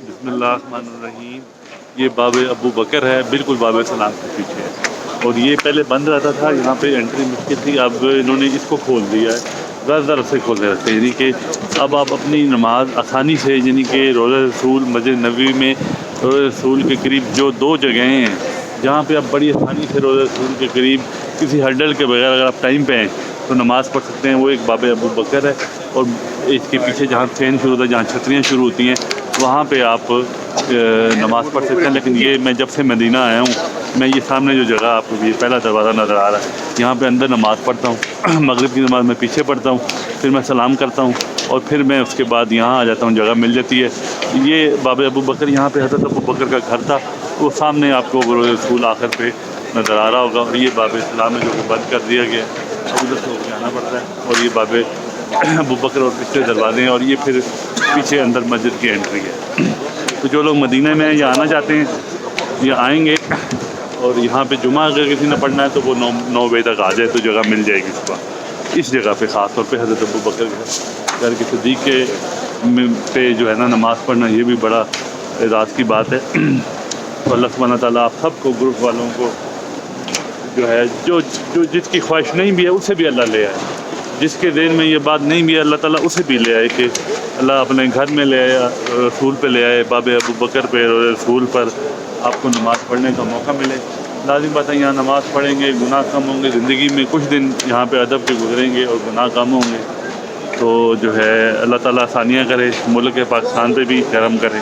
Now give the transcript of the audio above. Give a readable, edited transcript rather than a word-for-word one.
بسم اللہ الرحمن الرحیم. یہ باب ابو بکر ہے، بالکل باب سلام کے پیچھے ہے، اور یہ پہلے بند رہتا تھا. یہاں پہ انٹری مشکل تھی، اب انہوں نے اس کو کھول دیا ہے. ذرا سے کھولتے رہتے ہیں، یعنی کہ اب آپ اپنی نماز آسانی سے، یعنی کہ روضہ رسول مسجد نبوی میں روضہ رسول کے قریب جو دو جگہیں ہیں جہاں پہ آپ بڑی آسانی سے روضہ رسول کے قریب کسی ہرڈل کے بغیر اگر آپ ٹائم پہ ہیں تو نماز پڑھ سکتے ہیں. وہ ایک باب ابو بکر ہے، اور اس کے پیچھے جہاں فین شروع ہوتا ہے، جہاں چھتریاں شروع ہوتی ہیں، وہاں پہ آپ نماز پڑھ سکتے ہیں. لیکن یہ میں جب سے مدینہ آیا ہوں، میں یہ سامنے جو جگہ آپ کو یہ پہلا دروازہ نظر آ رہا ہے، یہاں پہ اندر نماز پڑھتا ہوں. مغرب کی نماز میں پیچھے پڑھتا ہوں، پھر میں سلام کرتا ہوں، اور پھر میں اس کے بعد یہاں آ جاتا ہوں. جگہ مل جاتی ہے. یہ باب ابو بکر، یہاں پہ حضرت ابو بکر کا گھر تھا. وہ سامنے آپ کو رسول آخر پہ نظر آ رہا ہوگا. اور یہ باب اسلام ہے جو کہ بند کر دیا گیا ہے، ادھر سے ہو کے آنا پڑتا ہے. اور یہ باب ابو بکر اور پچھلے دروازے ہیں، اور یہ پھر پیچھے اندر مسجد کی انٹری ہے. تو جو لوگ مدینہ میں یا آنا چاہتے ہیں یا آئیں گے، اور یہاں پہ جمعہ اگر کسی نے پڑھنا ہے تو وہ 9 بجے تک آ جائے تو جگہ مل جائے گی صبح. اس جگہ پہ خاص طور پہ حضرت ابو بکر گھر کے صدیق کے پہ جو ہے نا نماز پڑھنا، یہ بھی بڑا اعزاز کی بات ہے. تو اللہ سبحانہ تعالیٰ آپ سب کو، گروپ والوں کو جو ہے، جو جس کی خواہش نہیں بھی ہے اسے بھی اللہ لے آئے. جس کے ذہن میں یہ بات نہیں بھی ہے، اللہ تعالیٰ اسے بھی لے آئے کہ اللہ اپنے گھر میں لے آیا، رسول پہ لے آئے، باب ابو بکر پہ اور رسول پر آپ کو نماز پڑھنے کا موقع ملے. لازم بات ہے، یہاں نماز پڑھیں گے گناہ کم ہوں گے. زندگی میں کچھ دن یہاں پہ ادب کے گزریں گے اور گناہ کم ہوں گے. تو جو ہے اللہ تعالیٰ آسانیاں کرے، ملک پاکستان پہ بھی کرم کرے.